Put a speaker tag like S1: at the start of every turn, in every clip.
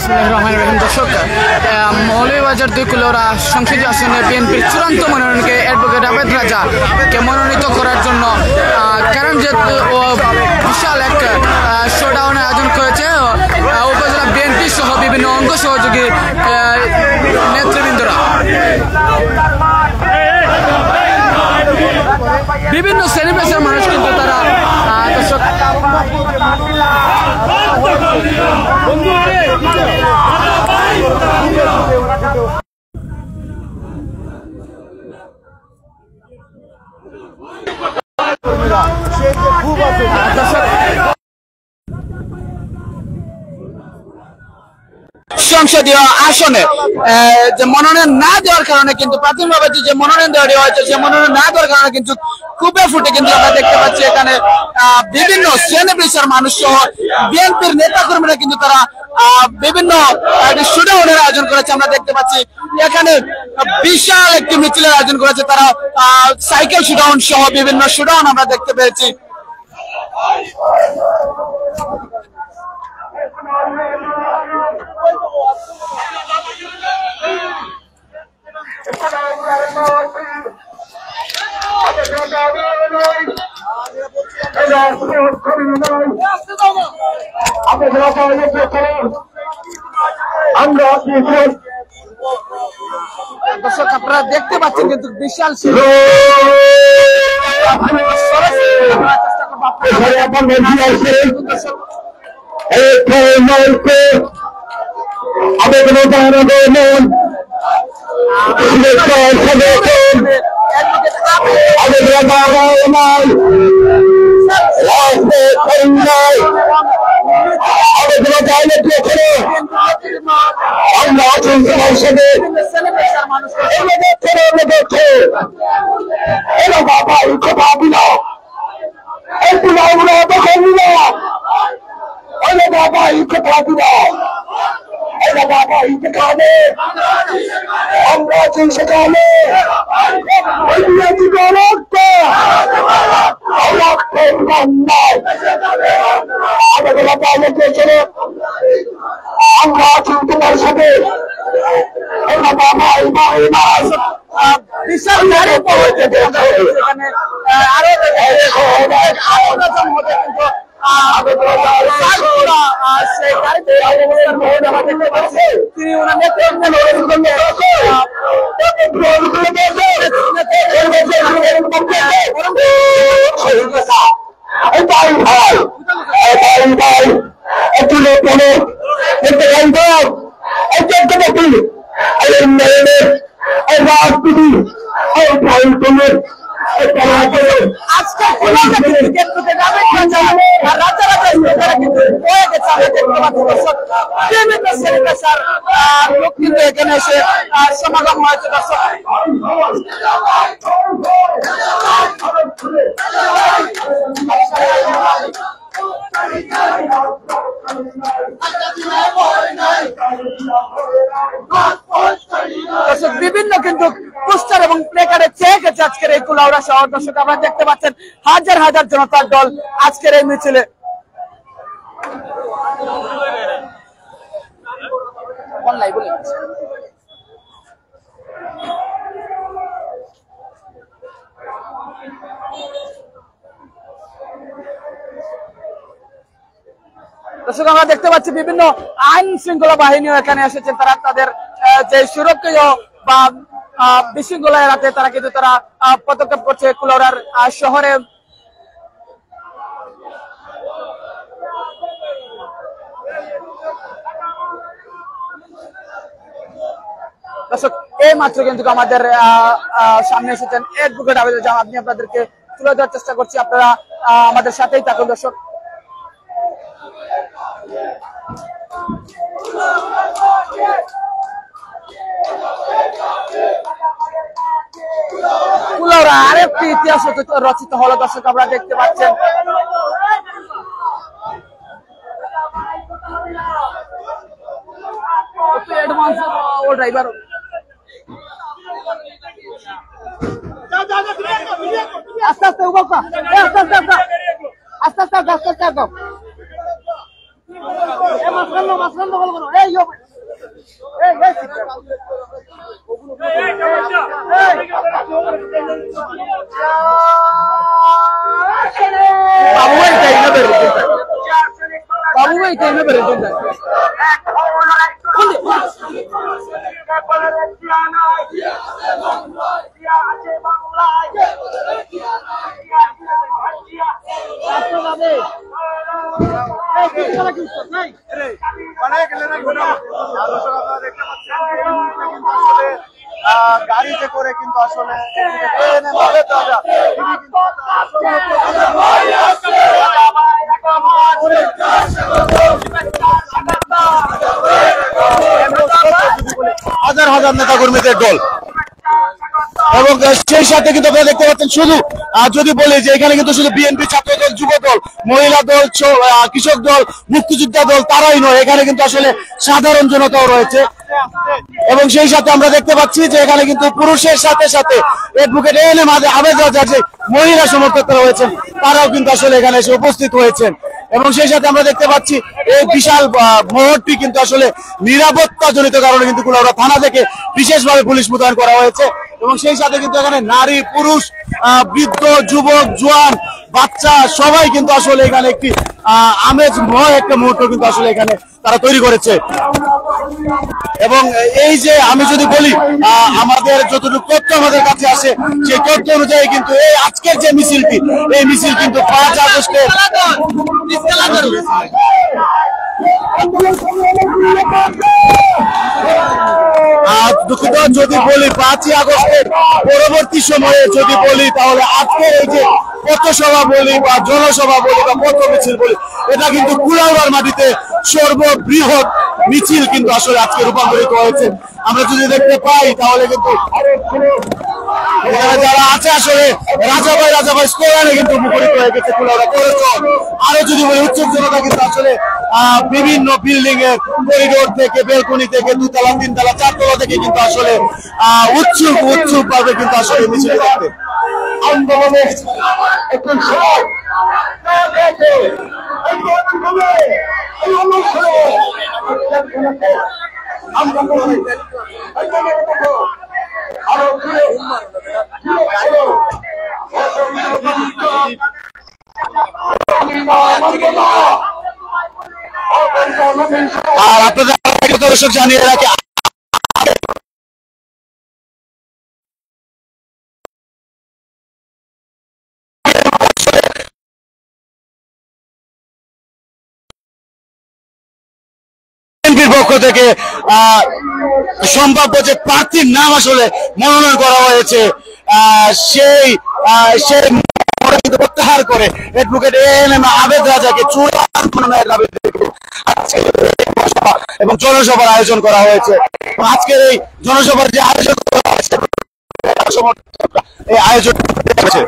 S1: বিসমিল্লাহির রহমানির রহিম। দর্শক, মৌলভীবাজার 2 কুলাউড়া সংসদীয় আসনে বিএনপির চূড়ান্ত মনোনয়নকে অ্যাডভোকেট আবেদ রাজাকে মনোনীত করার জন্য কারণ যেহেতু বিশাল এক শোডাউনের আয়োজন করেছে উপজেলা বিএনপি সহ বিভিন্ন অঙ্গ সহযোগী নেতৃবৃন্দরা, বিভিন্ন শ্রেণী পেশার মানুষ কিন্তু তারা দর্শক সংসদীয় আসনে যে মনোনয়ন না দেওয়ার কারণে কিন্তু প্রাথমিকভাবে যে মনোনয়ন দেওয়া হয়েছে সে মনোনয়ন না দেওয়ার কারণে কিন্তু খুবই ফুটে কিন্তু আমরা দেখতে পাচ্ছি এখানে বিভিন্ন শ্রেণী পেশার মানুষ সহ বিএনপির নেতা কর্মীরা কিন্তু তারা বিভিন্ন শোডাউনের আয়োজন করেছে। আমরা দেখতে পাচ্ছি এখানে বিশাল একটি মিছিলের আয়োজন করেছে তারা, সাইকেল শোডাউন সহ বিভিন্ন শোডাউন আমরা দেখতে পেয়েছি। দর্শক আপনারা দেখতে পাচ্ছেন কিন্তু বিশাল লোক কিন্তু এখানে এসে সমাগম হয়েছে। দর্শক বিভিন্ন কিন্তু পোস্টার এবং প্লেকার্ডে চেয়ে গেছে আজকের এই কুলাউড়া শহর। দর্শক আপনারা দেখতে পাচ্ছেন হাজার হাজার জনতার দল আজকের এই মিছিলে। দর্শক আমরা দেখতে পাচ্ছি বিভিন্ন আইন শৃঙ্খলা বাহিনীও এখানে এসেছেন, তারা তাদের যে সুরক্ষা বা বিশৃঙ্খলা এড়াতে তারা কিন্তু তারা পদক্ষেপ করছে কুলাউড়ার শহরে। দর্শক এই মাত্র কিন্তু আমাদের সামনে এসেছেন অ্যাডভোকেট আবেদ রাজা, আপনি আপনাদেরকে তুলে ধরার চেষ্টা করছি, আপনারা আমাদের সাথেই থাকুন। দর্শক কুলাউড়া আরেকটি ইতিহাস রচিত হলো। দর্শক আপনারা দেখতে পাচ্ছেন एडवांस वो ड्राइवर आस्ते आस्ते ऊपर का आस्ते आस्ते आस्ते आस्ते आस्ते आस्ते आस्ते ए मसलन लो बोल करो ए यो বাবু ভাই তাই না বেরোতে বাবু ভাই তাই না বেরোতে
S2: গাড়িতে করে কিন্তু আসলে হাজার হাজার নেতা কর্মীদের দল এবং সেই সাথে কিন্তু আপনারা দেখতে পাচ্ছেন শুধু যদি বলি যে এখানে কিন্তু শুধু বিএনপি ছাত্র দল যুব দল মহিলা দল কৃষক দল মুক্তিযোদ্ধা দল তারাই নয় এখানে কিন্তু আসলে সাধারণ জনতাও রয়েছে এবং সেই সাথে আমরা দেখতে পাচ্ছি যে এখানে কিন্তু পুরুষের সাথে সাথে অ্যাডভোকেট এএনএম আবেদ রাজার যে মহিলা সমর্থকরা রয়েছেন তারাও কিন্তু আসলে এখানে এসে উপস্থিত হয়েছেন এবং সেই সাথে আমরা দেখতে পাচ্ছি এই বিশাল মহড়টি কিন্তু আসলে নিরাপত্তা জনিত কারণে কিন্তু কুলাউড়া থানা থেকে বিশেষভাবে পুলিশ মোতায়েন করা হয়েছে এবং সেই সাথে কিন্তু এখানে নারী পুরুষ বৃদ্ধ যুবক জোয়ান বাচ্চা সবাই কিন্তু আসলে এখানে একটি আমেজময় একটা মুহূর্ত কিন্তু আসলে এখানে তারা তৈরি করেছে এবং এই যে আমি যদি বলি আমাদের যতটুকু তথ্য আমাদের কাছে আসে সেই তথ্য অনুযায়ী কিন্তু এই আজকের যে মিছিলটি এই মিছিল কিন্তু 5 আগস্টে দুঃখিত যদি বলি 5ই আগস্টের পরবর্তী সময়ে যদি বলি তাহলে আজকের এই যে পথসভা বলি বা জনসভা বলি বা পথ মিছিল বলি এটা কিন্তু কুলাউড়ার মাটিতে সর্ববৃহৎ মিছিল কিন্তু আসলে আজকে রূপান্তরিত হয়েছে আমরা যদি দেখতে পাই তাহলে কিন্তু যারা আছে আসলে রাজাভাই স্লোগানে কিন্তু মুখরিত হয়ে গেছে কুলাউড়া পৌরসভা আরো যদি বলি উৎসুক জনতা কিন্তু আসলে বিভিন্ন বিল্ডিং এর করিডোর থেকে বেলকনি থেকে 2 তলা 3 তলা 4 তলা থেকে কিন্তু আসলে উৎসুক ভাবে কিন্তু আসলে মিছিল দেখতে আন্দোলনে একটু সময় আর আপনাদের দর্শক জানিয়ে রাখি পক্ষ থেকে সম্ভাব্য যে প্রার্থীর নাম আসলে মনোনয়ন করা হয়েছে সেই প্রত্যাহার করে অ্যাডভোকেট এএনএম আবেদ রাজাকে চূড়ান্ত মনোনয়নের দাবি এবং জনসভার আয়োজন করা হয়েছে আজকের এই জনসভার যে আয়োজন করা হয়েছে এই আয়োজন করেছে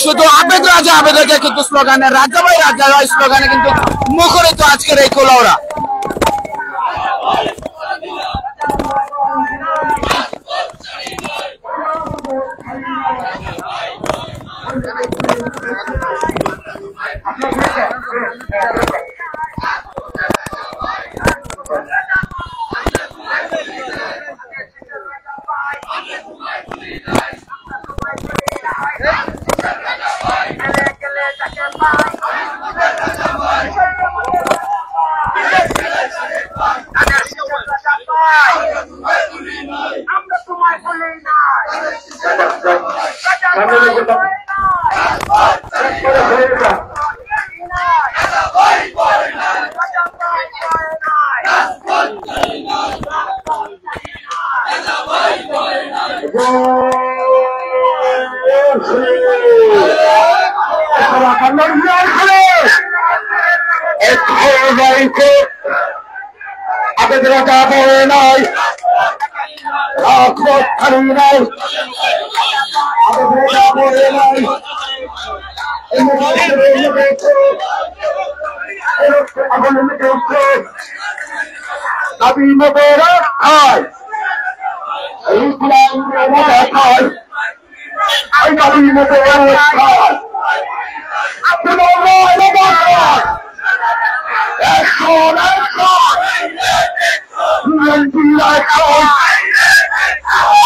S2: শুধু আবেদ রাজা কিন্তু স্লোগানে রাজাভাই রাজা স্লোগানে কিন্তু মুখরিত আজকের এই কুলাউড়া আপনাদের কাপড় নাই খালি নাই আপনাদের কাপড় নাই দাবি মতের খায় ইসলাম খায় এই দাবি মতের খায়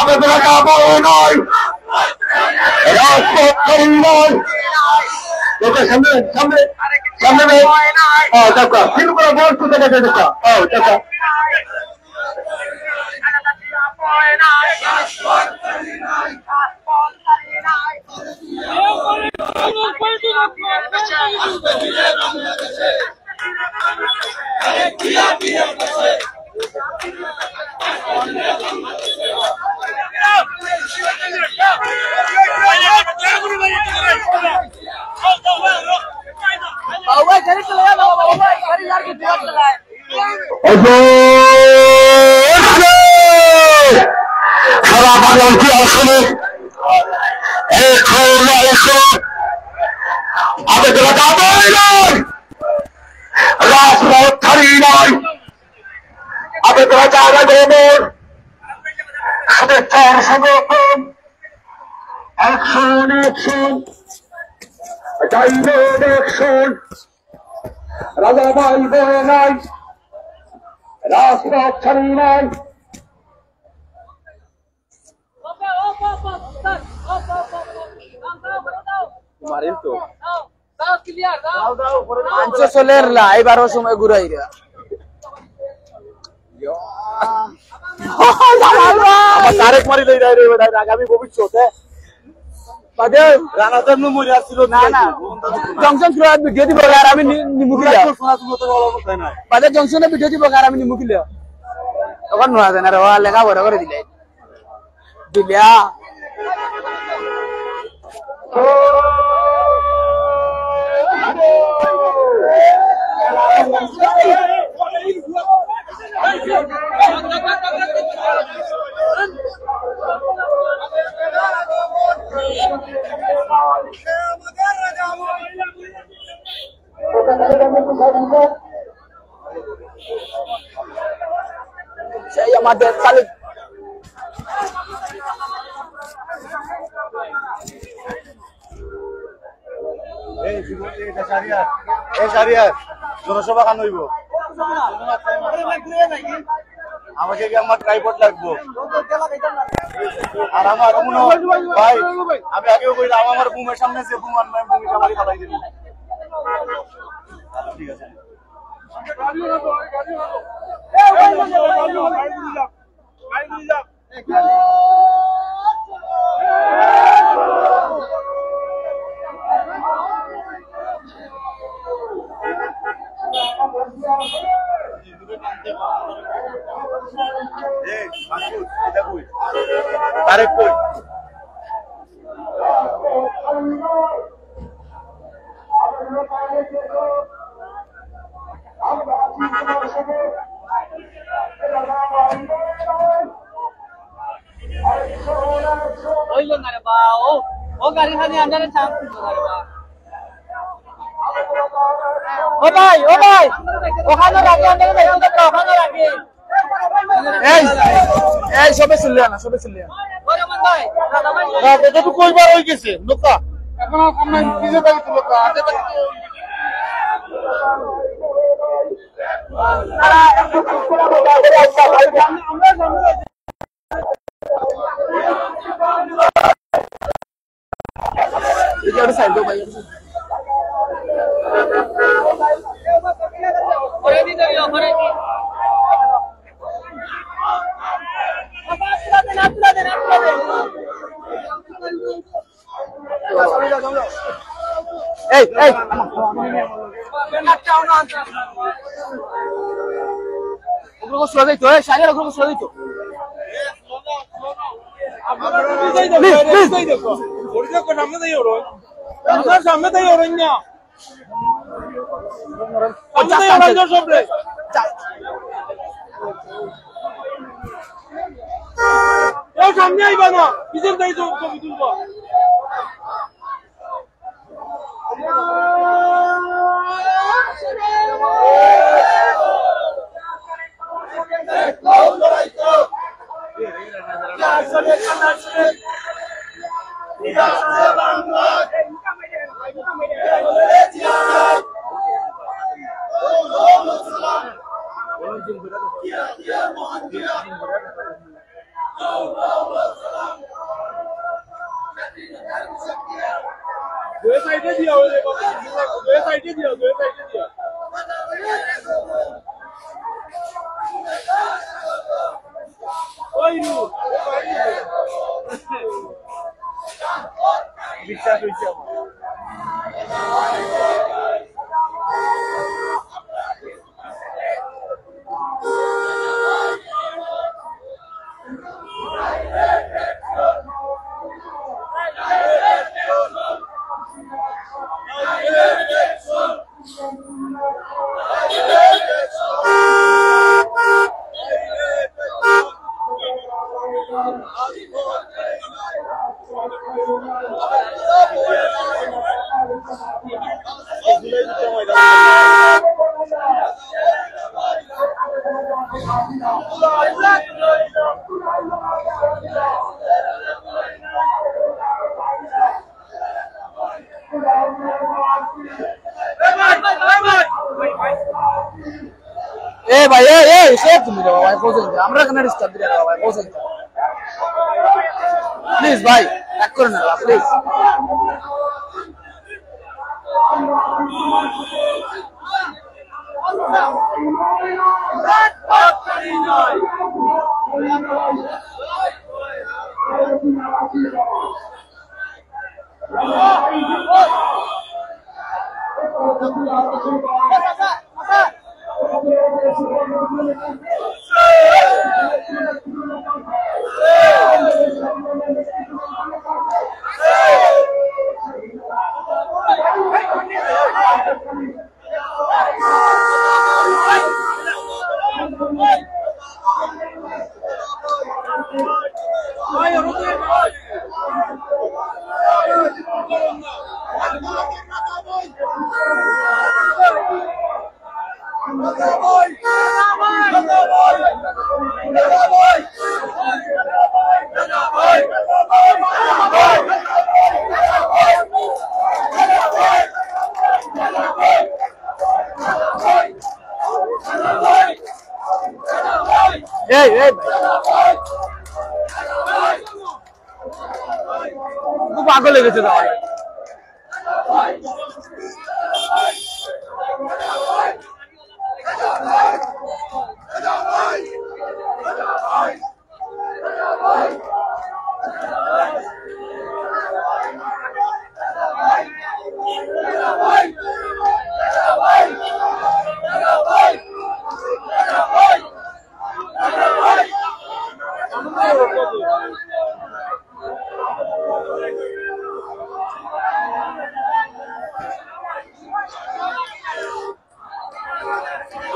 S2: আমাদের কাপড় নয় রাজপথ করি নয় সামনে সামনে সামনে দেখা শুরু করে বলতে দেখা দেখা দেখা সারা বাংলাকে আসলে আমাদের রাজপথ ছাড়ি নয় আমাদের জায়গা দেবর শুভেচ্ছার সংগঠন অ্যাকশন অ্যাকশন ডাইরেক্ট অ্যাকশন রাজাভাই বলে নাই রাজপথ ছাড়ি নাই
S1: চলের এবারও সময় ঘুরাইরা
S2: তারেক মারি লই রে আগামী ভবিষ্যৎ রানাদার মেমোরি আসছিল
S1: না না জংশন ফ্লোর ভিডিও দিব আর আমি নিমুখিলা বাদে জংশনে ভিডিও দিব আর আমি নিমুখিলা তখন নোয়া দেন আর লেখা বড় করে দিলে দিলা saya amadet kali
S2: জনসভা কান হইব আমাকে কি আমার ট্রাইপড লাগবো আর আমার ভাই আমি আগেও কইলাম আমার বুমের সামনে যে বুম আনবে বুমিটা মারি ফালাই দিবি ঠিক আছে তারেক কই
S3: ওইলো না রে বা ও গাড়ি খালি আন্ডারে চাপ না রে বা ও ভাই ওখানে রাখি আন্ডারে দেখো তো ওখানে রাখি
S1: এই সবে চলে না
S3: ওরে মন ভাই দাদা ভাই
S2: এটা তো কইবার হই গেছে লোকা এখন আমরা নিজে দাঁড়িয়ে তো লোকা আগে তো
S1: এটা সাইড দো ভাই
S3: ওরে দি দিও ওরে দি আপা তুলা দে
S1: দেখতে পারো। এই এই ওগুলো সরে দিত, এই সাইডের ওগুলো সরে দিত।
S4: সামনে আইবা না, পিছন থেকে ছবি তুলবো। দু সাইডে দিও, দু সাইডে দিও, দু সাইডে দিও। ওই নু বিশ্বাস হইছে আমার।
S1: এ ভাই এ এ সে তুমি দাও ভাই পৌঁছে দিতে, আমরা কেন ডিস্টার্ব দিলে ভাই পৌঁছে দিতে প্লিজ ভাই, এক করে না প্লিজ। এই এই খুব পাগল লেগেছে তাহলে।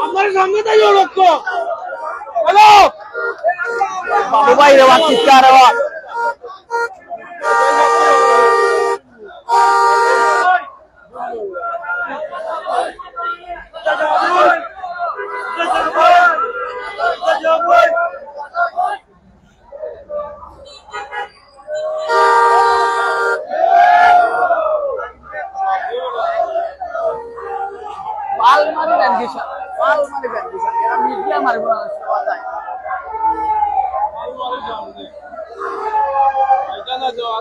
S4: আমার সামনে তাই লোক। হ্যালো
S1: বাবু ভাই রে বাপ চিৎকার রে বাপ। পালমারি ব্যাংকিশা, পালমারি ব্যাংকিশা এরা মিডিয়া মারবো না যায়।
S4: এটা না যাও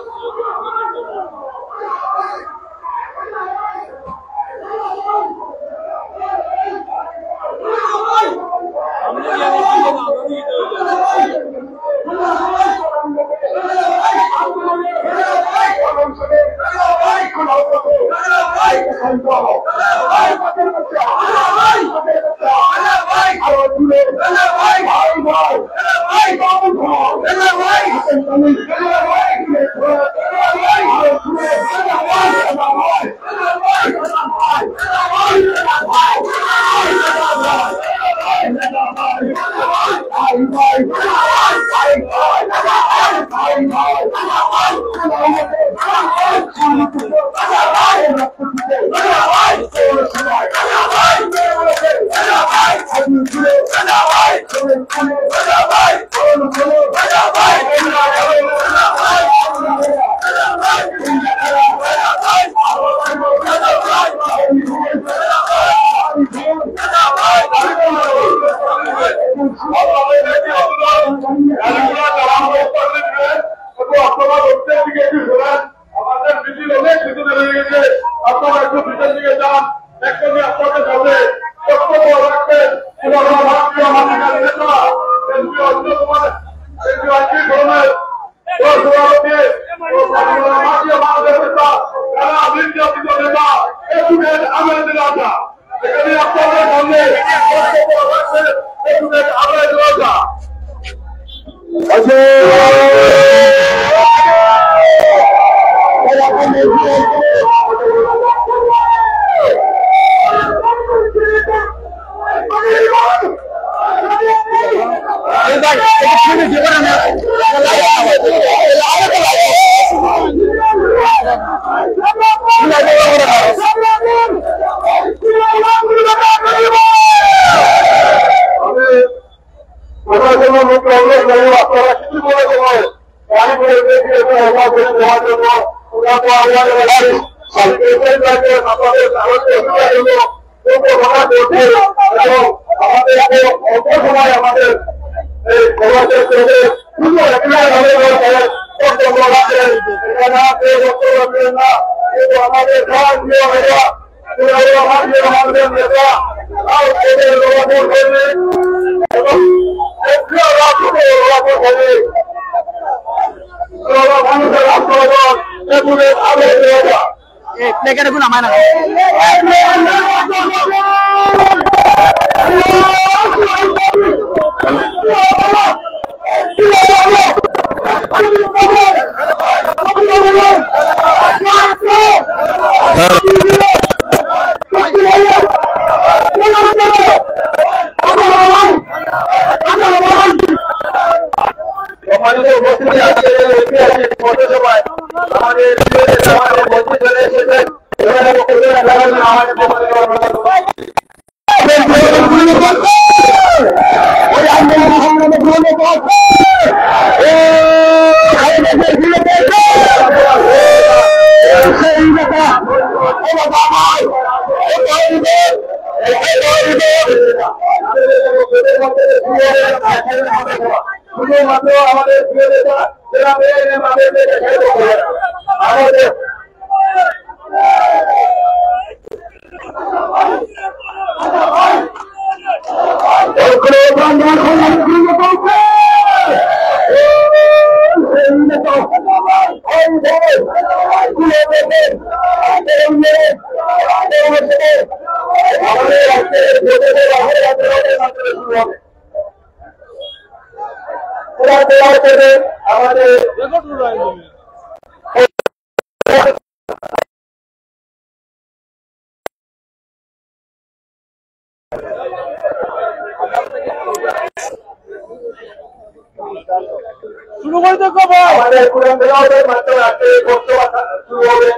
S4: শুরু করে দেখো ভাই
S2: আমাদের পুরান দেওয়াদের মাত্র রাতে বক্তব্য শুরু হবে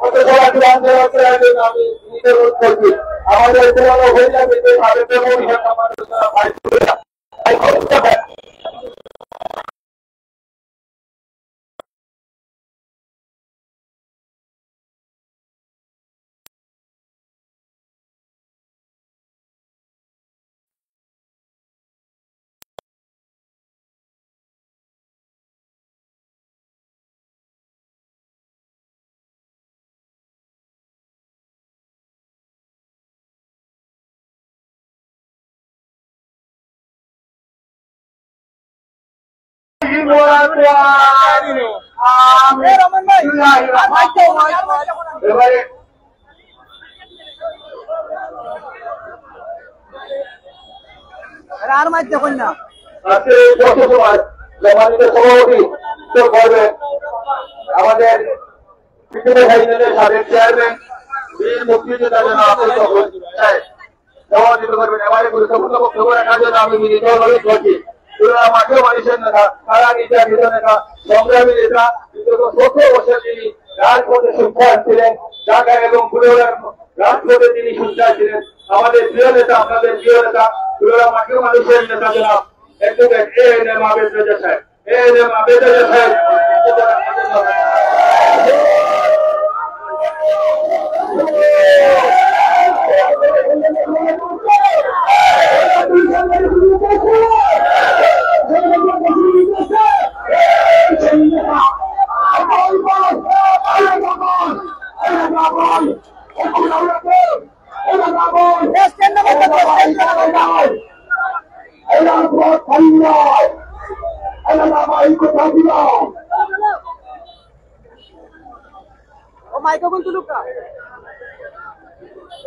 S2: কত সবাই পুরান দেওয়াদের আগে আমি নিজের রোধ করছি আমাদের পুরানো হয়ে যাবে যে ভারতের মহিলা আমাদের ভাই
S3: আর মাছ দেখুন না
S2: আমাদের সাবেক চেয়ারম্যান বীর মুক্তিযোদ্ধা করবেন এবারে গুরুত্বপূর্ণ বক্তব্য রাখার জন্য আমি মিলিত অনুরোধ করছি মাঠেও মানুষের নেতা সারা নির্যাতিত নেতা সংগ্রামী নেতা বিগত ১৭ বছর তিনি রাজপথে সুখ্যাত ছিলেন ঢাকা এবং ফুলওয়ার রাজপথে তিনি সুখ্যাত ছিলেন আমাদের প্রিয় নেতা আপনাদের প্রিয় নেতা ফুলওয়ার মাঠেও মানুষের নেতা জনাব অ্যাডভোকেট এএনএম আবেদ রেজা সাহেব এএনএম আবেদ রেজা সাহেব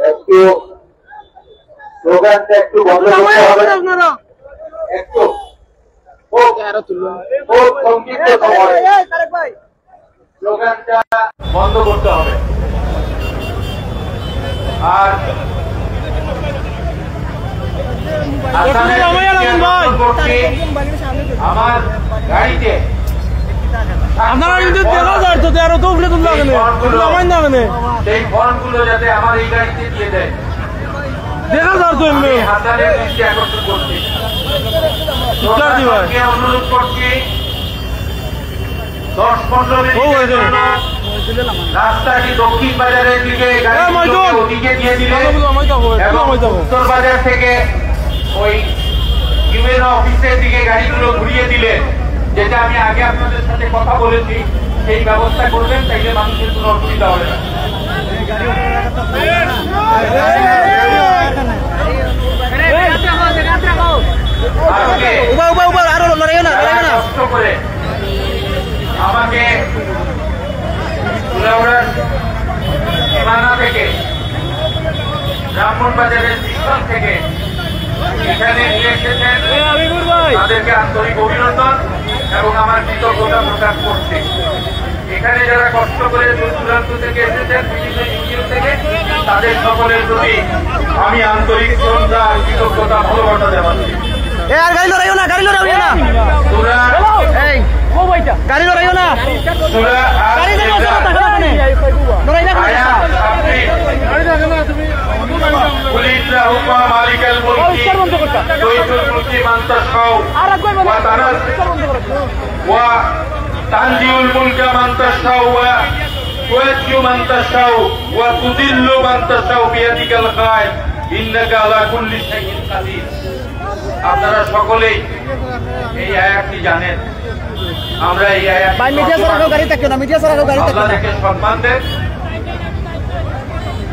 S2: একটু স্লোগানটা একটু বন্ধ করতে হবে একটু সংক্ষিপ্ত সময় স্লোগানটা
S5: বন্ধ করতে হবে। আর আমার গাড়িতে
S4: আপনারা কিন্তু দেখা যায় তো তেরো তো উঠলে তুলতে হবে
S5: সেই ফর্মগুলো যাতে আমার এই গাড়িতে দিয়ে দেয়,
S4: দেখা যায় তো এমনি
S5: হাসানের দৃষ্টি আকর্ষণ করছি, অনুরোধ করছি 10-15 মিনিটের জন্য রাস্তাটি দক্ষিণ বাজারের দিকে ওদিকে দিয়ে দিলে এবং উত্তর বাজার থেকে ওই ইউএনও অফিসের দিকে গাড়িগুলো ঘুরিয়ে দিলে, যেটা আমি আগে আপনাদের সাথে কথা বলেছি, সেই ব্যবস্থা করবেন, তাইলে মানুষের কোনো অসুবিধা হবে না। কষ্ট করে আমাকে সীমানা থেকে ব্রাহ্মণবাজারের স্টেশন থেকে এখানে নিয়ে এসেছেন, তাদেরকে আন্তরিক অভিনন্দন এবং আমার কৃতজ্ঞতা প্রকাশ করছি। এখানে যারা কষ্ট করে দূর দূরান্ত থেকে এসেছেন, বিভিন্ন ইউনিয়ন থেকে, তাদের সকলের প্রতি আমি আন্তরিক শ্রদ্ধা, কৃতজ্ঞতা, ভালোবাসা জানাচ্ছি।
S3: গাড়ি লড়াইও না, গাড়ি লড়াইও না, গাড়ি লড়াইও না,
S5: تنزل الملك من تشاء وتعز من تشاء وتذل من تشاء بيدك الخير إنك على كل شيء قدير। আপনারা সকলেই এই আয়াতটি জানেন। আমরা এই আয়াতটি আপনাদেরকে সম্মান দেন,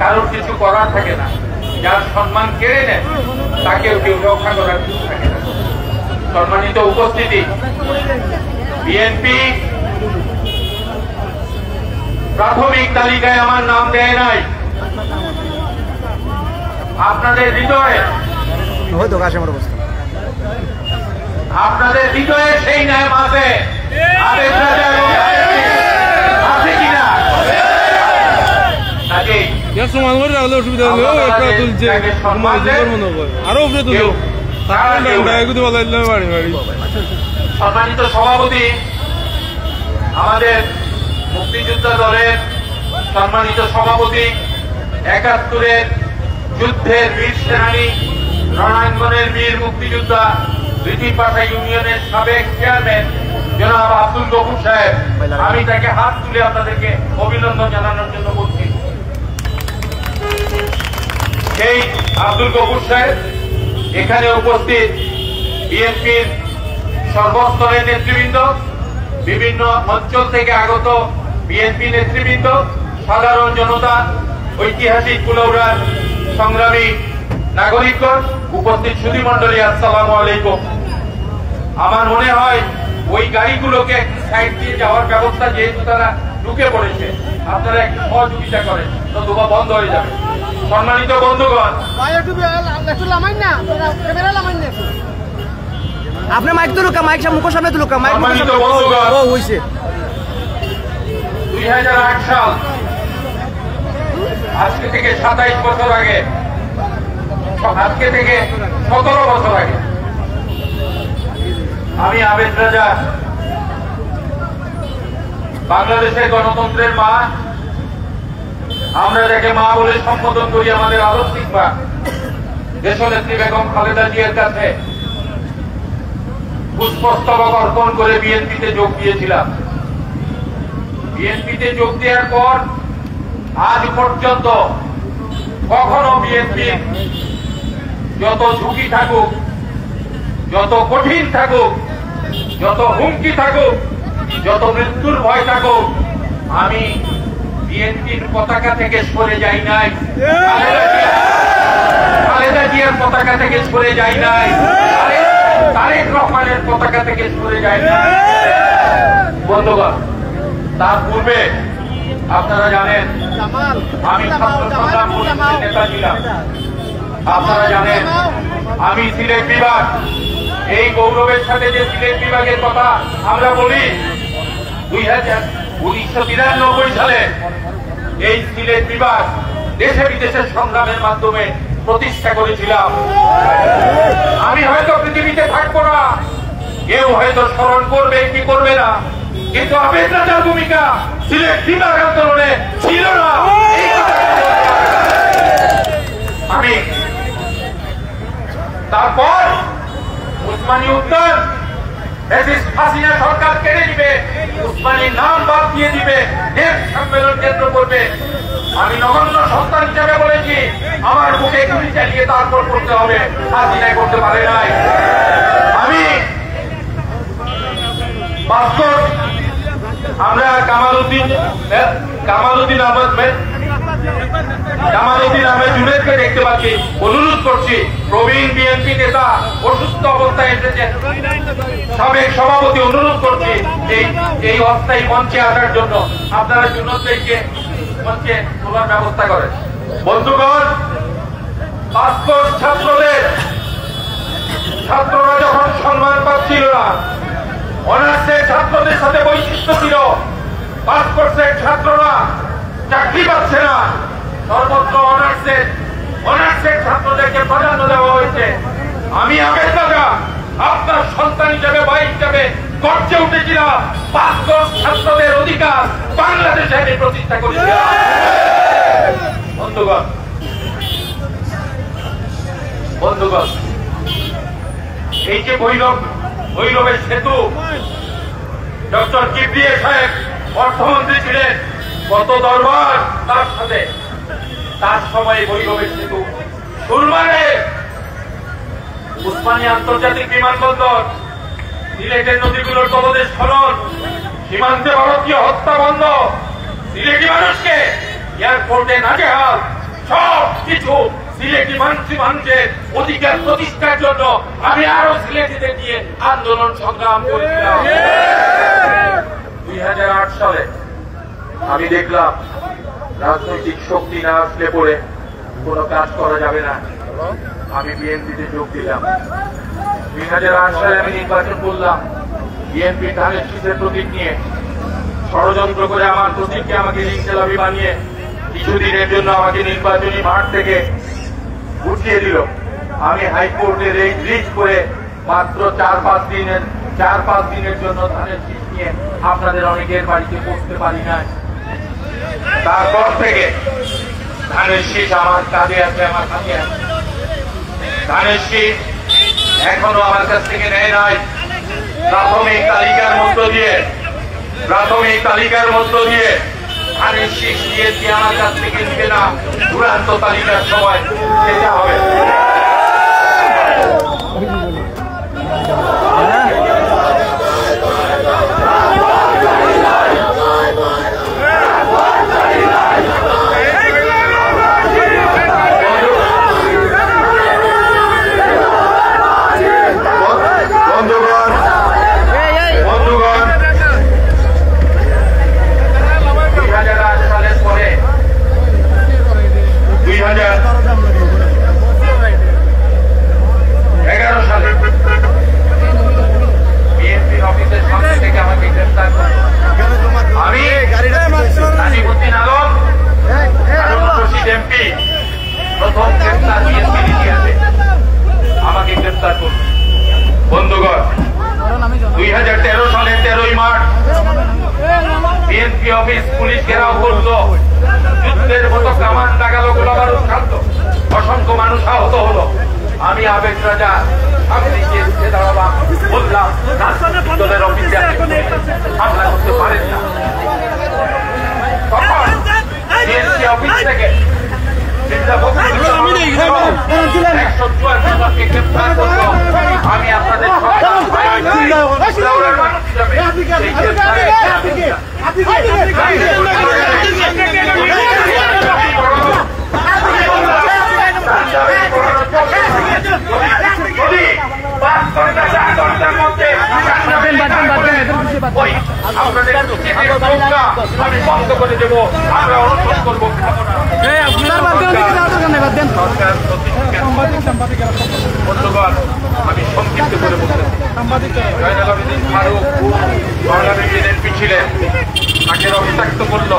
S5: কারোর কিছু করার থাকে না, যার সম্মান কেড়ে নেন তাকেও কেউ রক্ষা করার কিছু থাকে না। সম্মানিত উপস্থিতি, বিএনপি প্রাথমিক তালিকায় আমার নাম দেয় নাই। আপনাদের হৃদয়ে সেই নাম আছে, আছে কিনা?
S4: অসুবিধা হলো একটা তুলছে আরো উপরে তুলো বাড়ি বাড়ি।
S5: সম্মানিত সভাপতি, আমাদের মুক্তিযোদ্ধা দলের সম্মানিত সভাপতি, ৭১-এর যুদ্ধের বীর সেনানী, রণাঙ্গনের বীর মুক্তিযোদ্ধা, বিটিপাশা ইউনিয়নের সাবেক চেয়ারম্যান জনাব আব্দুল গফুর সাহেব, আমি তাকে হাত তুলে আপনাদেরকে অভিনন্দন জানানোর জন্য বলছি। সেই আব্দুল গফুর সাহেব এখানে উপস্থিত বিএনপির সর্বস্তরের নেতৃবৃন্দ, বিভিন্ন অঞ্চল থেকে আগত বিএনপি নেতৃবৃন্দ, সাধারণ জনতা, ঐতিহাসিক কুলাউড়ার সংগ্রামী নাগরিকগণ, উপস্থিত সুধীমণ্ডলী, আসসালামু আলাইকুম। আমার মনে হয় ওই গাড়িগুলোকে সাইড দিয়ে যাওয়ার ব্যবস্থা, যেহেতু তারা ঢুকে পড়েছে, আপনারা একটু সহযোগিতা করেন, নতুবা বন্ধ হয়ে যাবে। সম্মানিত বন্ধুগণ,
S3: আপনি মাইক তো লুকা, মাইক মুখের সামনে তো লুকা, মাইক
S5: সম্মানিত বন্ধুগণ, 2008 সাল, আজকে থেকে 27 বছর আগে, আজকে থেকে 17 বছর আগে, আমি আবেদ রাজা, বাংলাদেশের গণতন্ত্রের মা, আমরা যাকে মা বলে সম্বোধন করি, আমাদের আদর্শিক মা দেশনেত্রী বেগম খালেদা জিয়ার কাছে পুষ্পস্তবক অর্পণ করে বিএনপিতে যোগ দিয়েছিলাম। বিএনপিতে যোগ দেওয়ার পর আজ পর্যন্ত কখনো বিএনপি যত ঝুঁকি থাকুক, যত কঠিন থাকুক, যত হুমকি থাকুক, যত মৃত্যুর ভয় থাকুক, আমি বিএনপির পতাকা থেকে সরে যাই নাই, খালেদা জিয়ার পতাকা থেকে সরে যাই নাই, তারেক রহমানের পতাকা থেকে সরে যায় নাই। বন্ধুগণ, তার পূর্বে আপনারা জানেন আমি ছাত্র সংগ্রাম পরিষদের নেতা ছিলাম। আপনারা জানেন আমি সিলেট বিভাগ, এই গৌরবের সাথে যে সিলেট বিভাগের কথা আমরা বলি, 1993 সালে এই সিলেট বিভাগ দেশে বিদেশের সংগ্রামের মাধ্যমে প্রতিষ্ঠা করেছিলাম। আমি হয়তো পৃথিবীতে থাকবো না, কেউ হয়তো স্মরণ করবে কি করবে না, কিন্তু আবেদ রাজার ভূমিকা সিলেট বিভাগ আন্দোলনে ছিল না। আমি তারপর উসমানী উদ্যান হাসিনা সরকার কেড়ে দিবে, উসমানীর নাম বাদ দিয়ে দিবে, দেশ সম্মেলন কেন্দ্র করবে। আমি নগণ্য সন্তান হিসেবে বলেছি আমার বুকে গুলি চালিয়ে তারপর করতে হবে, হাসিনায় করতে পারে নাই। আমি আমরা কামালউদ্দিন আহমেদ জুনেদকে দেখতে পাচ্ছি, অনুরোধ করছি প্রবীণ বিএনপি নেতা অসুস্থ অবস্থায় এসেছেন, সাবেক সভাপতি অনুরোধ করছি এই অস্থায়ী মঞ্চে আসার জন্য। আপনারা জুনেদকে মঞ্চে তোলার ব্যবস্থা করেন। বন্ধুগণ, পাসপোর্ট ছাত্ররা যখন সম্মান পাচ্ছিল না, অনার্সের ছাত্রদের সাথে বৈশিষ্ট্য ছিল, পাসপোর্টের ছাত্ররা চাকরি পাচ্ছে না, সর্বত্র অনার্সের ছাত্রদেরকে প্রাধান্য দেওয়া হয়েছে। আমি আবেদ রাজা আপনার সন্তান হিসেবে, ভাই হিসেবে গর্জে উঠেছিলাম, পাসপোর্ট ছাত্রদের অধিকার বাংলাদেশে আমি প্রতিষ্ঠা করেছিলাম। বন্ধুগণ, এই যে ভৈরবের সেতু, ডক্টর কিবরিয়া সাহেব অর্থমন্ত্রী ছিলেন, কত দরবার তার সাথে, তার সময় ভৈরবের সেতু সুরমারে উসমানী আন্তর্জাতিক বিমানবন্দর, সিলেটের নদীগুলোর তলদেশ খনন, সীমান্তে ভারতীয় হত্যা বন্ধ, সিলেটি মানুষকে এয়ারপোর্টে নাজেহাল, সব কিছু সিলেটি মানুষের অধিকার প্রতিষ্ঠার জন্য আমি আরো সিলেটিদের নিয়ে আন্দোলন সংগ্রাম করেছিলাম। 2008 সালে আমি দেখলাম রাজনৈতিক শক্তি না আসলে পরে কোনো কাজ করা যাবে না, আমি বিএনপিতে যোগ দিলাম। 2008 সালে আমি নির্বাচন করলাম বিএনপি ধানের শীষের প্রতীক নিয়ে, ষড়যন্ত্র করে আমার প্রতীককে আমাকে ইনকিলাবি বানিয়ে কিছুদিনের জন্য আমাকে নির্বাচনী মাঠ থেকে উঠিয়ে দিল। আমি হাইকোর্টে রিট করে মাত্র 4-5 দিনের জন্য ধানের শীষ নিয়ে আপনাদের অনেকের বাড়িতে পৌঁছতে পারি না। তারপর থেকে ধানের শীষ আমার কাঁধে আছে, আমার হাতে আছে। ধানের শীষ এখনো আমার কাছ থেকে নেয় নাই। প্রাথমিক তালিকার মধ্য দিয়ে ধানের শীষ দিয়েছি, আমার কাছ থেকে নিবে না, চূড়ান্ত তালিকার সময় যেতে হবে। বন্ধুগণ, 2013 সালের 13ই মার্চ বিএনপি অফিস পুলিশ ঘেরাও করল, যুদ্ধের মতো কামান লাগালো, গোলাবারুদ খাদ্য, অসংখ্য মানুষ আহত হলো। আমি আবেদ রাজা সামনে গিয়ে উঠে দাঁড়ালাম, বললাম দলের অফিসে হামলা করতে পারেন না। তখন বিএনপি অফিস থেকে আমি আপনাদের আমি বন্ধ করে দেবো, আমরা অনুরোধ করবো, খাবো না। আমি সংক্ষিপ্ত করে বলতে, জয়নাল আবেদিন ফারুক বাংলাদেশের এমপি ছিলেন। তাকে রক্তাক্ত করলো,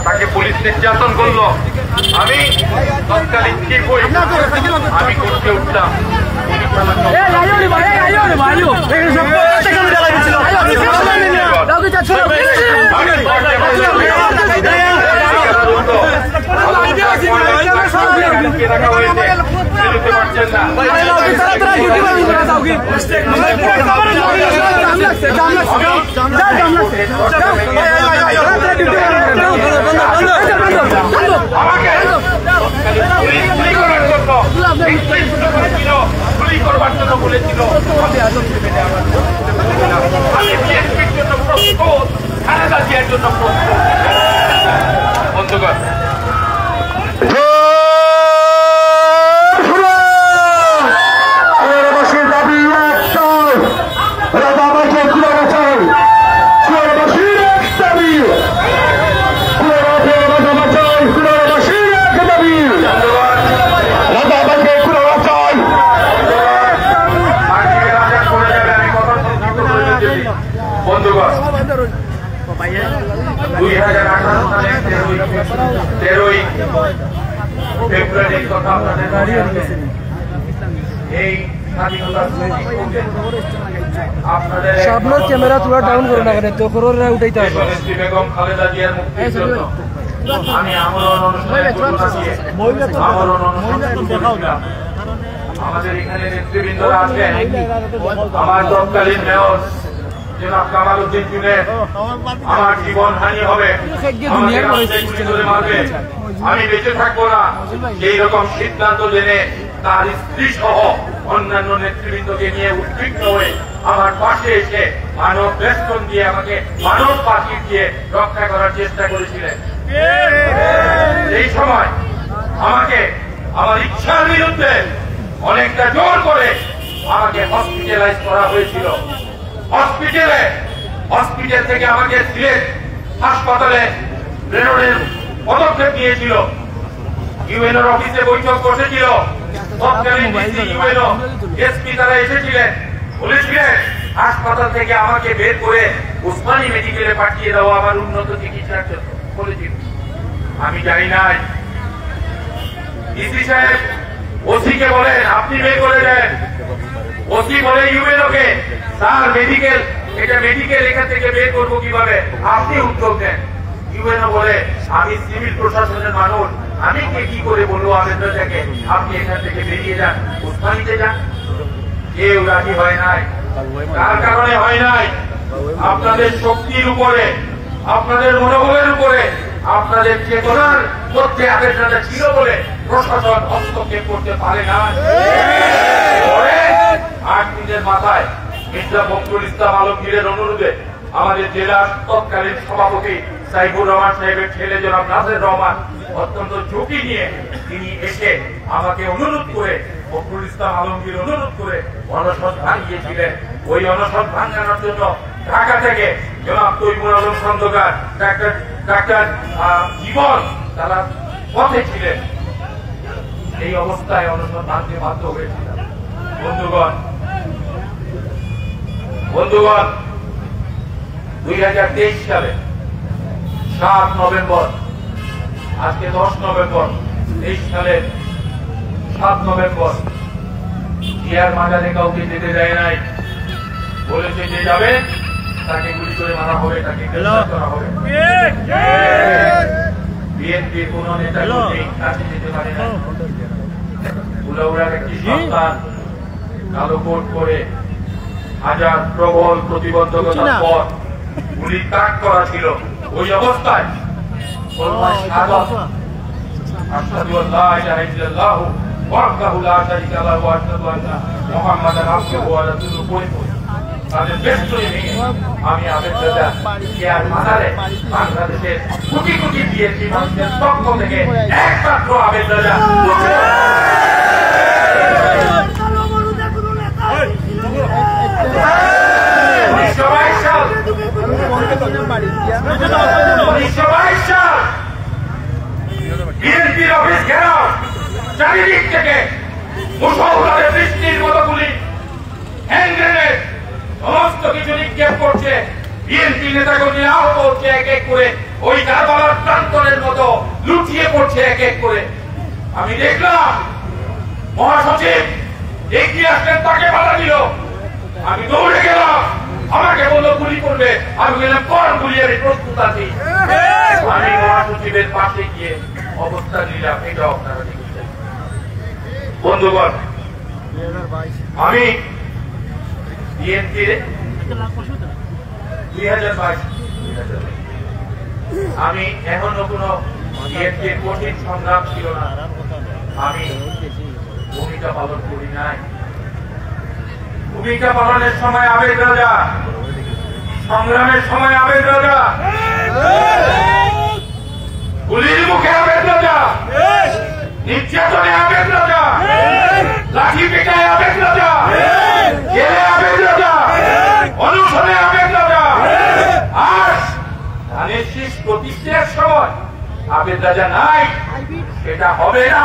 S5: তাকে পুলিশ নির্যাতন করলো, আমি তৎকালীন চিফ হই, আমি করতে উঠলাম। করবার জন্য বলেছিল আমি বিএনপির জন্য প্রস্তুত, খালেদা জিয়ার জন্য প্রস্তুত। বন্ধুগণ, বন্ধুগণ, 2018 সালের 13ই ফেব্রুয়ারির কথা আপনাদের মনে আছে। এই স্বাধীনতা আপনাদের
S6: আপনার ক্যামেরা তোলা ডাউন করে না, তো করোনা উঠাইতে হবে।
S5: বেগম খালেদা জিয়ার মুক্তির জন্য আমি আমরণ অনুষ্ঠান আমাদের এখানে নেতৃবৃন্দরা আছেন। আমার তৎকালীন মেয়র জনাব কামাল উদ্দিন জুনেদ, আমার জীবন হানি হবে, আমি বেঁচে থাকবো না, এই রকম সিদ্ধান্ত জেনে তার স্ত্রী সহ অন্যান্য নেতৃবৃন্দকে নিয়ে উদ্বিগ্ন হয়ে আমার পাশে এসে মানব বেষ্টন দিয়ে আমাকে মানব পাখি দিয়ে রক্ষা করার চেষ্টা করেছিলেন। এই সময় আমাকে আমার ইচ্ছার বিরুদ্ধে অনেকটা জোর করে আমাকে হসপিটালাইজ করা হয়েছিল। হসপিটাল থেকে আমাকে সিলেট হাসপাতালে প্রেরণের পদক্ষেপ নিয়েছিল। ইউএনওর অফিসে বৈঠক বসেছিল, তৎকালীন ইউএনও এসপি তারা এসেছিলেন, বলেছিলেন হাসপাতাল থেকে আমাকে বের করে উসমানী মেডিকেলে পাঠিয়ে দেওয়া আমার উন্নত চিকিৎসার জন্য বলেছিল। আমি জানি নাই। ডিসি সাহেব ওসিকে বলেন আপনি বের করে দেন। ওসি বলে ইউএনওকে স্যার মেডিকেল, এটা মেডিকেল এখান থেকে বের করবো কিভাবে, আপনি উদ্যোগ দেন। ইউএনও বলে আমি সিভিল প্রশাসনের মানুষ, আমি কি করে বলবো আবেদনটাকে আপনি এখান থেকে বেরিয়ে যান, উসমানীতে যান। কেউ রাজি হয় নাই। কার কারণে হয় নাই? আপনাদের শক্তির উপরে, আপনাদের মনোবলের উপরে, আপনাদের চেতনার মধ্যে আবেদনটা ছিল বলে প্রশাসন হস্তক্ষেপ করতে পারে না। 8 দিনের মাথায় মির্জা ফখরুল ইসলাম আলমগীরের অনুরোধে আমাদের জেলার তৎকালীন সভাপতি সাইফুর রহমান সাহেবের ছেলে জনাব নাসির রহমান অত্যন্ত ঝুঁকি নিয়ে তিনি এসে আমাকে অনুরোধ করে, ফখরুল ইসলাম আলমগীর অনুরোধ করে অনশন ভাঙিয়েছিলেন। ওই অনশন ভাঙানোর জন্য ঢাকা থেকে জনাব তৈমুর আলম খন্দকার, ডাক্তার জীবন তারা পথে ছিলেন। এই অবস্থায় অনশন ভাঙতে বাধ্য হয়েছিলাম। বন্ধুগণ, 2023 সালে 7 নভেম্বর, আজকে 10 নভেম্বর, 23 সালের 7 নভেম্বর জিয়ার মাজারে কাউকে যেতে দেয় নাই। বলেছে যে যাবে তাকে গুলি করে মারা হবে, তাকে গ্রেফতার করা হবে। বিএনপির কোন নেতা কাছে যেতে পারে না। উলাউড়ার একটি সন্তান কালো কোট করে হাজার প্রবল প্রতিবন্ধকতার পর গুলি তাক করা ছিল। ওই অবস্থায় আশহাদু আল্লা ইলাহা ইল্লাল্লাহু ওয়াহদাহু লা শারীকা লাহু ওয়া আশহাদু আন্না মুহাম্মাদান আবদুহু ওয়া রাসূলুহু বলে তাদের বেষ্টনী ভেঙে আমি আবেদনটা জিয়ার মাজারে বাংলাদেশের কোটি কোটি বিএনপি মানুষের পক্ষ থেকে একমাত্র আবেদনটা 1922 সাল বিএনপির অফিস ঘেরাও, চারিদিক থেকে মুষলধারে বৃষ্টির মতো গুলি, হ্যান্ড গ্রেনেড, সমস্ত কিছু নিক্ষেপ করছে। বিএনপি নেতাকর্মীরা আহত হচ্ছে এক এক করে, ওই কারবালার প্রান্তরের মতো লুটিয়ে পড়ছে এক এক করে। আমি দেখলাম মহাসচিব এগিয়ে আসলেন, তাকে বাধা দিল, আমি দৌড়ে গেলাম, আমাকে বললো গুলি করবে, আমি বললাম কোন গুলি, আমি প্রস্তুত আছি। আমি মহাসচিবের পাশে গিয়ে অবস্থা নিলাম, এটা আপনারা দেখেছেন। বন্ধুগণ, আমি বিএনপির 2022 আমি এখনো কোন বিএনপির কঠিন সংগ্রাম ছিল না, আমি ভূমিকা পালন করি নাই। ভূমিকা পালনের সময় আবেগ রাজা, সংগ্রামের সময় আবেগ রাজা, গুলির মুখে আবেগ রাজা, নির্যাতনে আবেগ রাজা, লাঠি পেটায় আবেগ রাজা, জেলে আবেগ রাজা, অনুসরণে আবেগ রাজা, আর ধানের শীষ প্রতিষ্ঠার সময় আবেগ রাজা নাই, সেটা হবে না।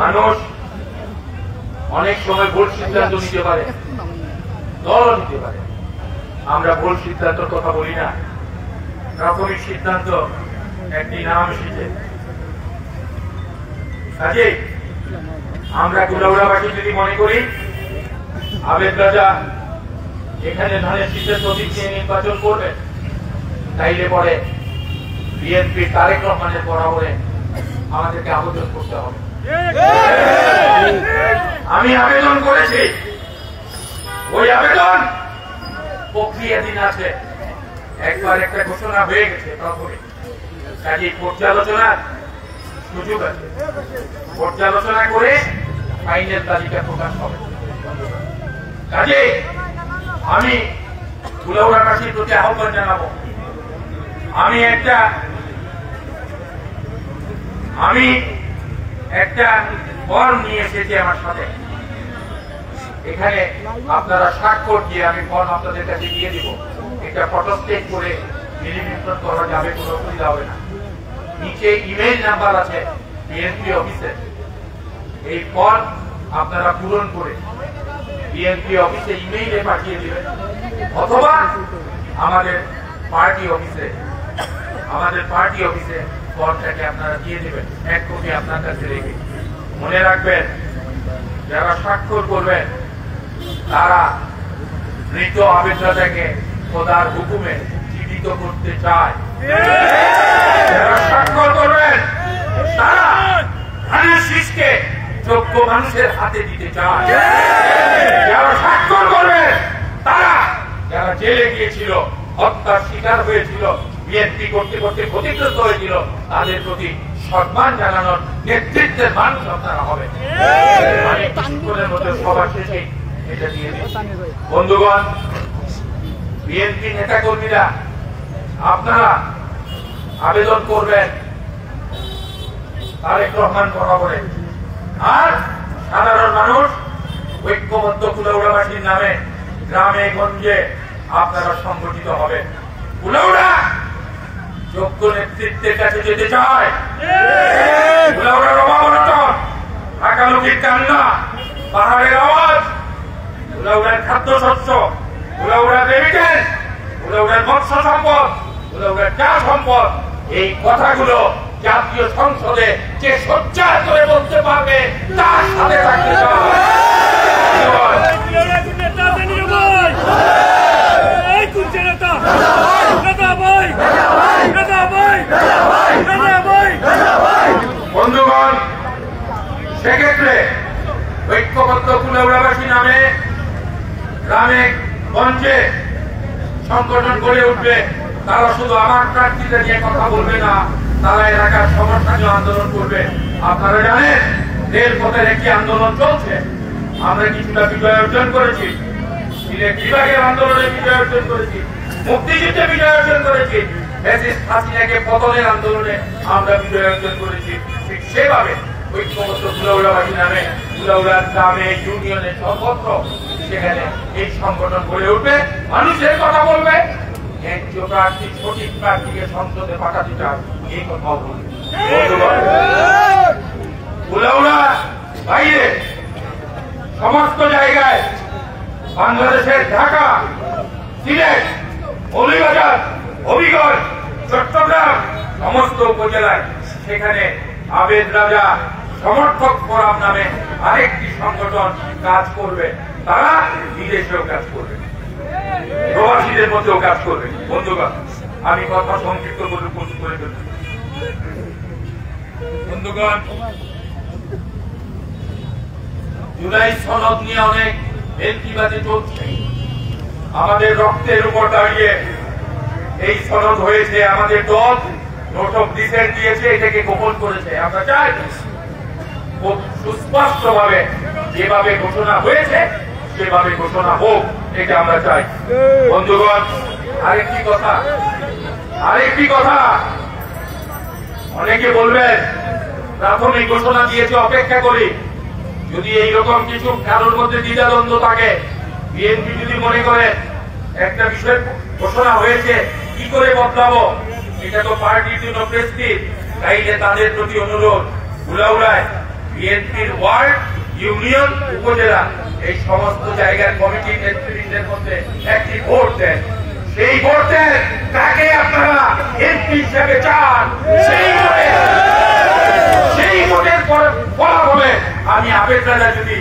S5: মানুষ অনেক সময় ভুল সিদ্ধান্ত নিতে পারে, দল নিতে পারে, আমরা ভুল সিদ্ধান্তের কথা বলি না। প্রাথমিক সিদ্ধান্ত একটি নাম এসেছে, কাজে আমরা কুলাউড়াবাসী যদি মনে করি আবেদ রাজা এখানে ধানের শীষের প্রতীক নিয়ে নির্বাচন করবে, তাইলে পরে বিএনপি তারেক রহমানের বরাবরে আমাদেরকে আবেদন করতে হবে। আমি আবেদন করেছি, ওই আবেদন প্রক্রিয়াধীন আছে, একবার একটা ঘোষণা হয়ে গেছে প্রথমে, কাজে পর্যালোচনার সুযোগ আছে, পর্যালোচনা করে ফাইনাল তালিকা প্রকাশ হবে। কাজে আমি কুলাউড়াবাসীর প্রতি আহ্বান জানাবো, আমি একটা ফর্ম নিয়ে এসেছি আমার সাথে, এখানে আপনারা স্বাক্ষর দিয়ে আমি ফর্ম আপনাদের কাছে দিয়ে দিব, এটা ফটোস্টেট করে নির্বাচন করা যাবে, কোনো অসুবিধা হবে না। নিচে ইমেইল নাম্বার আছে বিএনপি অফিসে, এই ফর্ম আপনারা পূরণ করে বিএনপি অফিসে ইমেইলে পাঠিয়ে দিবেন, অথবা আমাদের পার্টি অফিসে ফর্মটাকে আপনারা দিয়ে দেবেন, এক কপি আপনার কাছে রেখে। মনে রাখবেন, যারা স্বাক্ষর করবেন তারা মৃত আবেদ রাজাকে খোদার হুকুমে জীবিত করতে চায়। যারা স্বাক্ষর করবেন তারা ধানের শীষকে যোগ্য মানুষের হাতে দিতে চায়। যারা স্বাক্ষর করবেন তারা যারা জেলে গিয়েছিল, হত্যার শিকার হয়েছিল, বিএনপি করতে করতে ক্ষতিগ্রস্ত হয়েছিল, তাদের প্রতি সম্মান জানানোর নেতৃত্বের মানুষ আপনারা হবেন। আমি কিছুক্ষণের মধ্যে সবার শেষে এটা দিয়ে দিচ্ছি। বন্ধুগণ, বিএনপি নেতা কর্মীরা আপনারা আবেদন করবেন তারেক রহমান বরাবরে, আর সাধারণ মানুষ ঐক্যবদ্ধ কুলাউড়াবাসীর নামে গ্রামে গঞ্জে আপনারা সংগঠিত হবেন। কুলাউড়া যোগ্য নেতৃত্বের কাছে যেতে চায়। কুলাউড়ার অভাবনটন, ঢাকালুকির কান্না, পাহাড়ের আওয়াজ, কুলাউড়ার খাদ্যশস্য, কুলাউড়ার রেমিটেন্স, কুলাউড়ার মৎস্য সম্পদ, কুলাউড়ার চা সম্পদ, এই কথাগুলো জাতীয় সংসদে যে সোচ্চার করে বলতে পারবে তার সাথে থাকতে চায়। বন্ধুগণ, সেক্ষেত্রে ঐক্যবদ্ধ কুলাউড়াবাসী নামে গ্রামে গঞ্জে সংগঠন গড়ে উঠবে। তারা শুধু আমার প্রার্থীদের নিয়ে কথা বলবে না, তারা এলাকার সমস্যা নিয়ে আন্দোলন করবে। আপনারা জানেন রেলপথের একটি আন্দোলন চলছে, আমরা কিছুটা বিজয় অর্জন করেছি। সিলেট বিভাগের আন্দোলনে বিজয় অর্জন করেছি, মুক্তিযুদ্ধে বিজয় অর্জন করেছি, হাসিনাকে পতনের আন্দোলনে আমরা বিজয় অর্জন করেছি। ঠিক সেভাবে ঐক্যবদ্ধ কুলাউড়াবাসী নামে, কুলাউড়ার গ্রামে, ইউনিয়নে, সর্বত্র সেখানে এই সংগঠন গড়ে উঠবে, মানুষের কথা বলবে, ন্যায্য প্রার্থী, সঠিক প্রার্থীকে সংসদে পাঠাতে চান, এই কথাও বলবে। কুলাউড়া বাইরে সমস্ত জায়গায়, বাংলাদেশের ঢাকা, সিলেট, মৌলভীবাজার, হবিগঞ্জ, চট্টগ্রাম, সমস্ত উপজেলায় সেখানে আবেদ রাজা সমর্থক ফোরাম নামে আরেকটি সংগঠন কাজ করবে। তারা বিদেশেও কাজ করবে, প্রবাসীদের মধ্যেও কাজ করবে। বন্ধুগণ, আমি কথা সংক্ষিপ্ত করে ফেলছি। বন্ধুগণ, জুলাই সনদ নিয়ে অনেক ভেলকিবাজি চলছে। আমাদের রক্তের উপর দাঁড়িয়ে এই সনদ হয়েছে, আমাদের দল নোট অফ ডিসেন্ট দিয়েছে, এটাকে গোপন করেছে। আমরা চাই খুব সুস্পষ্ট ভাবে যেভাবে ঘোষণা হয়েছে সেভাবে ঘোষণা হোক, এটা আমরা চাই। বন্ধুগণ, আরেকটি কথা, অনেকে বলবেন প্রাথমিক ঘোষণা দিয়েছে, অপেক্ষা করি, যদি এইরকম কিছু কারোর মধ্যে দ্বিধাদ্বন্দ্ব থাকে, বিএনপি যদি মনে করে একটা বিষয় ঘোষণা হয়েছে কি করে বদলাবো, এটা তো পার্টির জন্য প্রেস্টিজ, তাইলে তাদের প্রতি অনুরোধ, কুলাউড়ায় বিএনপির ওয়ার্ড, ইউনিয়ন, উপজেলা এই সমস্ত জায়গার কমিটি নেতৃবৃন্দের মধ্যে একটি ভোট দেন। সেই ভোটে তাকে আপনারা এমপি হিসেবে চান, সেই ভোটের ফলাফলে আমি আবেদ রাজা যদি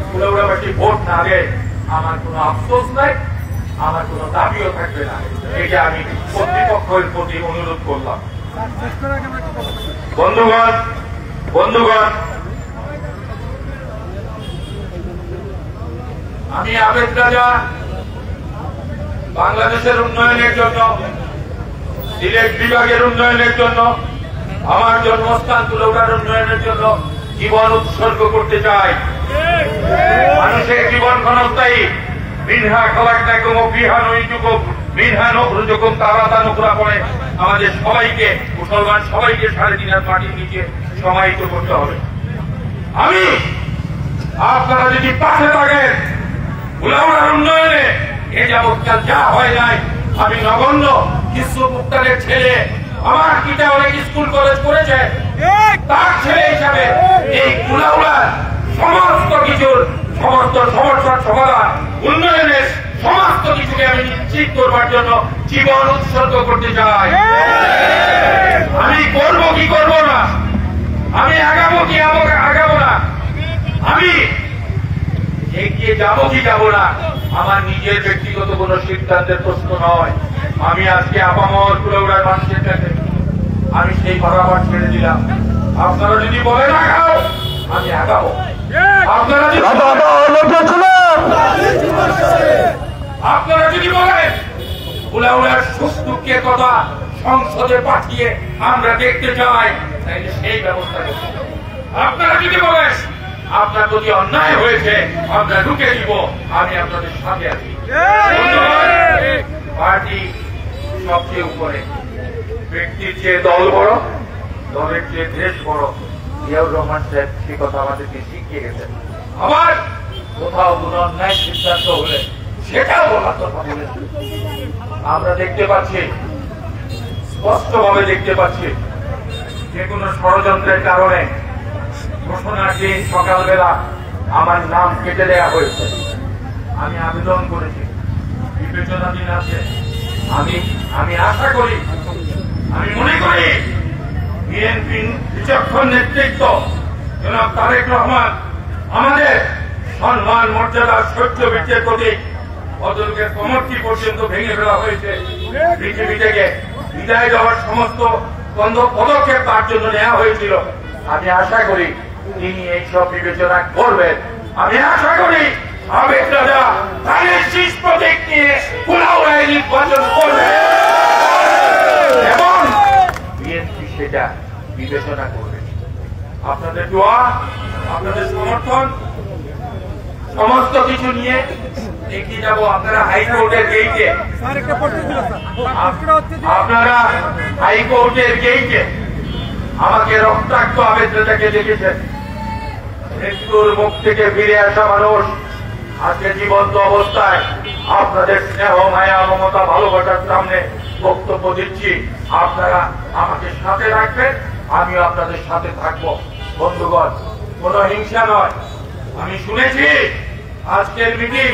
S5: কুলাউড়াবাসী ভোট না দেয়, আমার কোনো আফসোস নাই, আমার কোনো দাবিও থাকবে না। এটা আমি কর্তৃপক্ষের প্রতি অনুরোধ করলাম। বন্ধুগণ, আমি আবেদ রাজা বাংলাদেশের উন্নয়নের জন্য, সিলেট বিভাগের উন্নয়নের জন্য, আমার জন্মস্থান কুলাউড়ার উন্নয়নের জন্য জীবন উৎসর্গ করতে চাই। মানুষের জীবন ক্ষণস্থায়ী, মিনহা খালাকনাকুম ওয়া ফিহা নুঈদুকুম মিনহা নুখরিজুকুম তারাতান উখরা পড়ে আমাদের সবাইকে, মুসলমান সবাইকে 3.5 মাটির নিচে সমাহিত করতে হবে। আমি আপনারা যদি পাশে থাকেন কুলাউড়ার উন্নয়নে, এ যাবৎকাল যা হয় নাই, আমি নগণ্য কিছু মুক্তারের ছেলে, আমার পিতা অনেক স্কুল কলেজ করেছে, তার ছেলে হিসাবে এই কুলাউড়ার সমস্ত কিছুর সমস্যার সমাধান, উন্নয়নের সমস্ত কিছুকে আমি নিশ্চিত করবার জন্য জীবন উৎসর্গ করতে চাই। আমি করবো কি করবো না, আমি আগাবো কি আগাবো না, আমি এগিয়ে যাবো কি যাবো না, আমার নিজের ব্যক্তিগত কোন সিদ্ধান্তের প্রশ্ন নয়। আমি আজকে আপামর কুলাউড়ার মানুষের কাছে আমি সেই বরাবর ছেড়ে দিলাম। আপনারা যদি বলেন আগাও, আমি আগাবো। আপনারা যদি বলেন কুলাউড়ার সুখ দুঃখের কথা সংসদে পাঠিয়ে আমরা দেখতে চাই, তাইলে সেই ব্যবস্থা করতে। আপনারা যদি বলেন আপনার প্রতি অন্যায় হয়েছে, আমরা ঢুকে দিব, আমি আপনাদের সাথে আছি। পার্টি সবচেয়ে উপরে, ব্যক্তির চেয়ে দল বড়, দলের চেয়ে দেশ বড়। জিয়াউর রহমান সাহেব সে কথা আমাদেরকে শিখিয়ে গেছেন। আবার কোথাও কোন অন্যায় সিদ্ধান্ত হলে সেটাও বলার কথা বলেছেন। আমরা দেখতে পাচ্ছি, স্পষ্টভাবে দেখতে পাচ্ছি, যে কোনো ষড়যন্ত্রের কারণে ঘোষণার দিন সকালবেলা আমার নাম কেটে দেওয়া হয়েছে। আমি আবেদন করেছি, বিবেচনাধীন আছে। আমি আশা করি, আমি মনে করি বিএনপি বিচক্ষণ নেতৃত্ব জনাব তারেক রহমান আমাদের সম্মান মর্যাদা সহ্য বীর্যের প্রতীক ভদ্রলোকের কমরটি পর্যন্ত ভেঙে ফেলা হয়েছে। পৃথিবী থেকে বিদায় দেওয়ার সমস্ত পদক্ষেপ তার জন্য নেওয়া হয়েছিল। আমি আশা করি তিনি এইসব বিবেচনা করবেন। আমি আশা করি আবেদ রাজা তাদের শীষ প্রতীক নিয়ে কুলাউড়ায় নির্বাচন করবে এবং বিএনপি সেটা বিবেচনা করবে। আপনাদের দোয়া, এখন সমস্ত কিছু নিয়ে এগিয়ে যাব। আপনারা হাইকোর্টের গেইটে, আপনারা হাইকোর্টের গেইটে আমাকে রক্তাক্ত আবেদনটাকে দেখেছেন। মৃত্যুর মুখ থেকে ফিরে আসা মানুষ আজকে জীবন্ত অবস্থায় আপনাদের স্নেহ, মায়া, মমতা, ভালোবাসার সামনে বক্তব্য দিচ্ছি। আপনারা আমাকে সাথে রাখবেন, আমিও আপনাদের সাথে থাকবো। বন্ধুগণ, কোন হিংসা নয়। আমি শুনেছি আজকের মিটিং,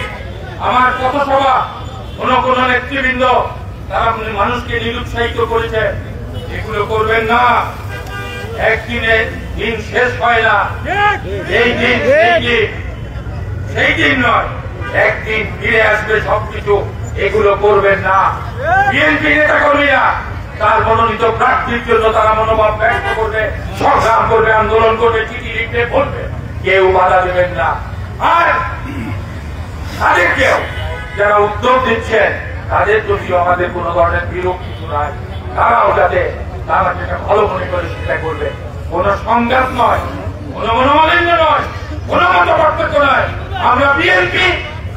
S5: আমার পথসভা, কোন নেতৃবৃন্দ তারা মানুষকে নিরুৎসাহিত করেছে। এগুলো করবেন না। একদিনে দিন শেষ হয় না। সেই দিন নয়, একদিন ফিরে আসবে সবকিছু। এগুলো করবেন না। বিএনপি নেতা কর্মীরা তার মনোনীত প্রার্থীর জন্য তারা মনোভাব ব্যক্ত করবে, সংগ্রাম করবে, আন্দোলন করবে, চিঠি লিখতে বলবে, কেউ বাধা দেবেন না। আর তাদেরকেও যারা উদ্যোগ দিচ্ছেন তাদের প্রতি আমাদের কোন ধরনের বিরূপ কিছু নাই। তারাও যাতে তারা যেটা ভালো মনে করে সেটা করবে। কোন সংঘাত নয়, কোন মনোমালিন্য নয়, কোন মত পার্থক্য নয়। আমরা বিএনপি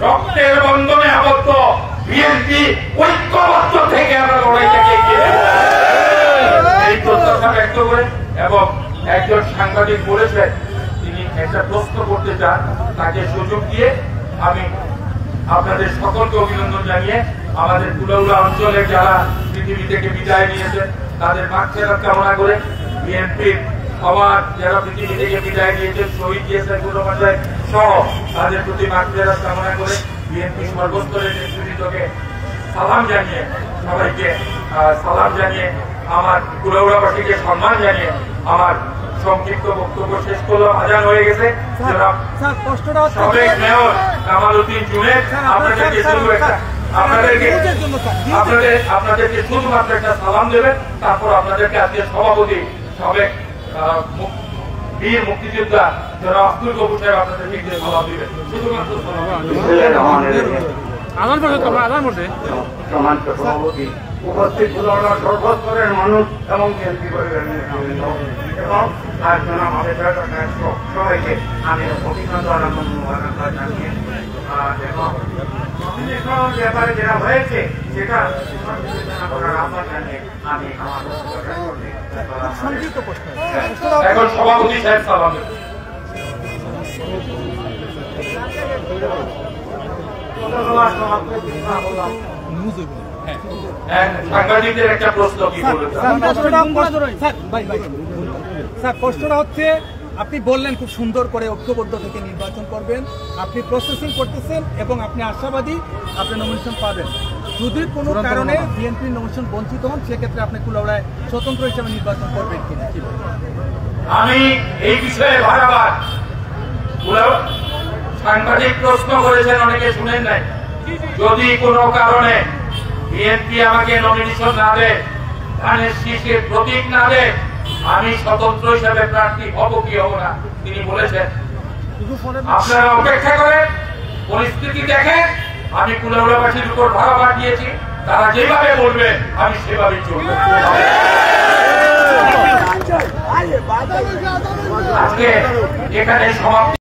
S5: রক্তের বন্ধনে আবদ্ধ, বিএনপি ঐক্যবদ্ধ থেকে আমরা লড়াইটাকে এগিয়ে নেব, এই প্রত্যাশা ব্যক্ত করে। এবং একজন সাংবাদিক বলেছেন তিনি একটা প্রশ্ন করতে চান, তাকে সুযোগ দিয়ে আমি আপনাদের সকলকে অভিনন্দন জানিয়ে আমাদের কুলাউড়া অঞ্চলের যারা পৃথিবী থেকে বিদায় নিয়েছেন তাদের মাগফিরাত কামনা করে, বিএনপির সবার যারা পৃথিবী থেকে বিদায় নিয়েছেন, শহীদ দিয়েছেন গুণমাত্রায় সহ তাদের প্রতি মাগফিরাত কামনা করে, বিএনপি সর্বস্তরের নেতৃত্বকে সালাম জানিয়ে, সবাইকে সালাম জানিয়ে, আমার কুলাউড়াবাসীকে সম্মান জানিয়ে আমার সংক্ষিপ্ত বক্তব্য শেষ করলাম। আজান হয়ে গেছে। সাবেক মেয়র কামাল উদ্দিন জুনেদ আপনাদেরকে শুধুমাত্র একটা সালাম দেবেন, তারপর আপনাদেরকে আজকে সভাপতি সাবেক বীর মুক্তিযোদ্ধা যারা আব্দুল কবুর সাহেব আপনাদেরকে সালাম দিবেন। শুধুমাত্র সভাপতি উপস্থিত সর্বস্তরের মানুষ এবং বিএনপি পরিবারের এবং সবাইকে আমি অভিনন্দন জানিয়ে ব্যাপারে যেটা হয়েছে সেটা করার আহ্বান জানিয়ে আমি আমার এখন সভাপতি সাহেব সালাম সাংবাদিকদের একটা প্রশ্ন কি
S7: স্যার, প্রশ্নটা হচ্ছে আপনি বললেন খুব সুন্দর করে ঐক্যবদ্ধ থেকে নির্বাচন করবেন, আপনি প্রসেসিং করতেছেন এবং আপনি আশাবাদী আপনি নমিনেশন পাবেন। যদি কোনো কারণে বিএনপির নমিনেশন বঞ্চিত হন সেক্ষেত্রে আপনি কুলাউড়ায় স্বতন্ত্র হিসেবে নির্বাচন করবেন কিনা?
S5: আমি এই বিষয়ে বারবার সাংবাদিক প্রশ্ন করেছেন, অনেকে শুনেন নাই। যদি কোনো কারণে বিএনপি আমাকে নমিনেশন না দেয়, ধানের শীষের প্রতীক না দেয়, আমি স্বতন্ত্র হিসাবে প্রার্থী হব কি হব না তিনি বলেছেন। আপনারা অপেক্ষা করেন, পরিস্থিতি দেখেন। আমি কুলাউড়াবাসীর উপর ভাড়া পাঠিয়েছি, তারা যেভাবে বলবে আমি সেভাবেই চলব। আজকে এখানে সমাপ্তি।